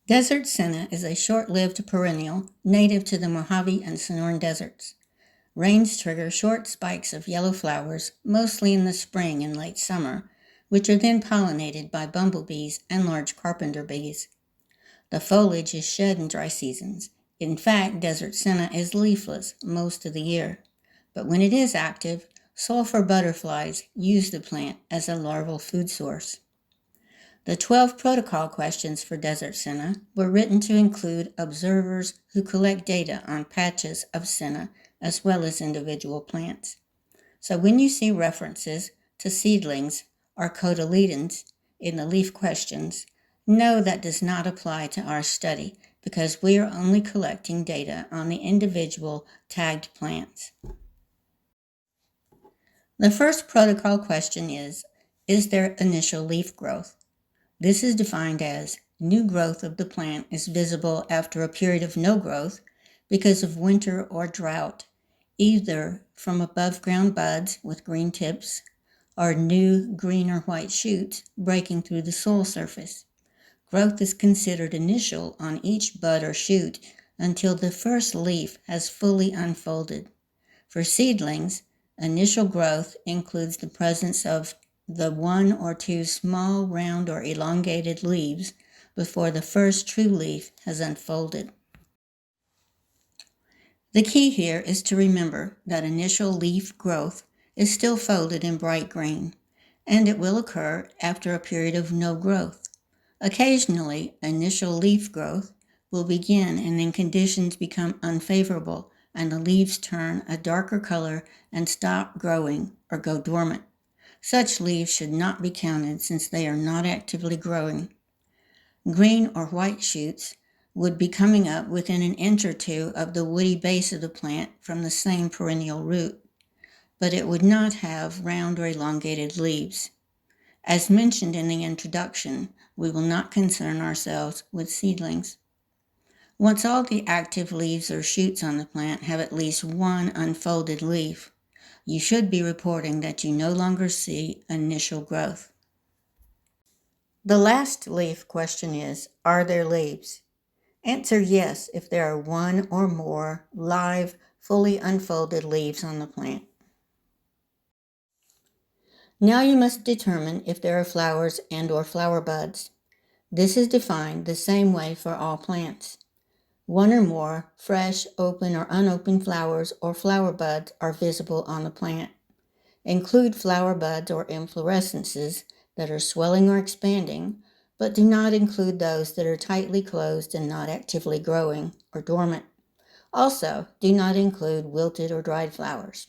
Desert Senna is a short-lived perennial native to the Mojave and Sonoran deserts. Rains trigger short spikes of yellow flowers, mostly in the spring and late summer, which are then pollinated by bumblebees and large carpenter bees. The foliage is shed in dry seasons. In fact, Desert Senna is leafless most of the year. But when it is active, sulfur butterflies use the plant as a larval food source. The 12 protocol questions for Desert Senna were written to include observers who collect data on patches of senna as well as individual plants. So when you see references to seedlings or cotyledons in the leaf questions, know that does not apply to our study because we are only collecting data on the individual tagged plants. The first protocol question is there initial leaf growth? This is defined as new growth of the plant is visible after a period of no growth because of winter or drought, either from above ground buds with green tips or new green or white shoots breaking through the soil surface. Growth is considered initial on each bud or shoot until the first leaf has fully unfolded. For seedlings, initial growth includes the presence of the one or two small, round, or elongated leaves before the first true leaf has unfolded. The key here is to remember that initial leaf growth is still folded in bright green, and it will occur after a period of no growth. Occasionally, initial leaf growth will begin and then conditions become unfavorable and the leaves turn a darker color and stop growing or go dormant. Such leaves should not be counted since they are not actively growing. Green or white shoots would be coming up within an inch or two of the woody base of the plant from the same perennial root, but it would not have round or elongated leaves. As mentioned in the introduction, we will not concern ourselves with seedlings. Once all the active leaves or shoots on the plant have at least one unfolded leaf, you should be reporting that you no longer see initial growth. The last leaf question is, are there leaves? Answer yes if there are one or more live, fully unfolded leaves on the plant. Now you must determine if there are flowers and or flower buds. This is defined the same way for all plants. One or more fresh, open, or unopened flowers or flower buds are visible on the plant. Include flower buds or inflorescences that are swelling or expanding, but do not include those that are tightly closed and not actively growing or dormant. Also, do not include wilted or dried flowers.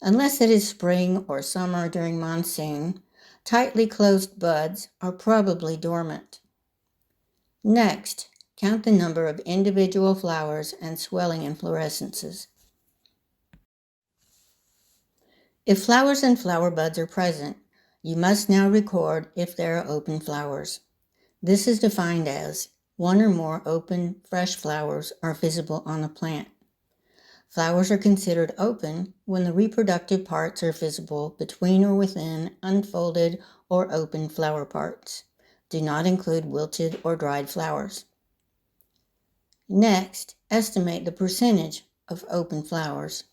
Unless it is spring or summer during monsoon, tightly closed buds are probably dormant. Next, count the number of individual flowers and swelling inflorescences. If flowers and flower buds are present, you must now record if there are open flowers. This is defined as one or more open, fresh flowers are visible on the plant. Flowers are considered open when the reproductive parts are visible between or within unfolded or open flower parts. Do not include wilted or dried flowers. Next, estimate the percentage of open flowers.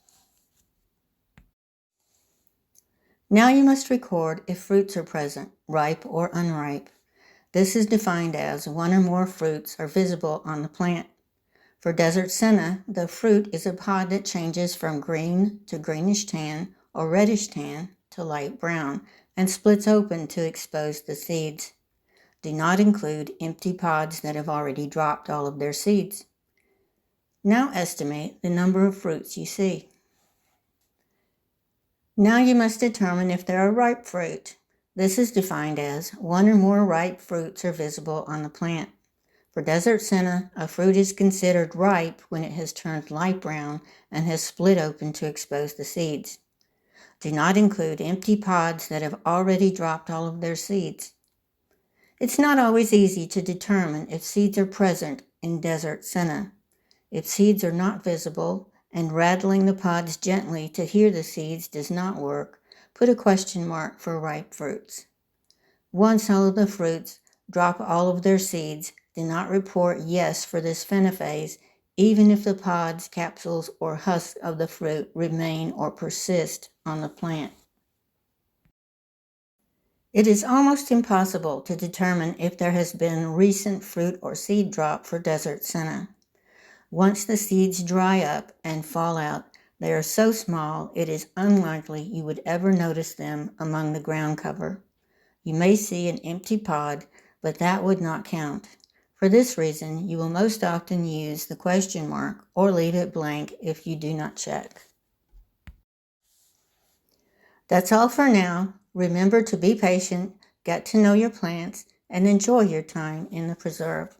Now you must record if fruits are present, ripe or unripe. This is defined as one or more fruits are visible on the plant. For Desert Senna, the fruit is a pod that changes from green to greenish tan or reddish tan to light brown and splits open to expose the seeds. Do not include empty pods that have already dropped all of their seeds. Now estimate the number of fruits you see. Now you must determine if there are ripe fruit. This is defined as one or more ripe fruits are visible on the plant. For Desert Senna, a fruit is considered ripe when it has turned light brown and has split open to expose the seeds. Do not include empty pods that have already dropped all of their seeds. It's not always easy to determine if seeds are present in Desert Senna. If seeds are not visible and rattling the pods gently to hear the seeds does not work, put a question mark for ripe fruits. Once all of the fruits drop all of their seeds, do not report yes for this phenophase, even if the pods, capsules, or husks of the fruit remain or persist on the plant. It is almost impossible to determine if there has been recent fruit or seed drop for Desert Senna. Once the seeds dry up and fall out, they are so small it is unlikely you would ever notice them among the ground cover. You may see an empty pod, but that would not count. For this reason, you will most often use the question mark or leave it blank if you do not check. That's all for now. Remember to be patient, get to know your plants, and enjoy your time in the preserve.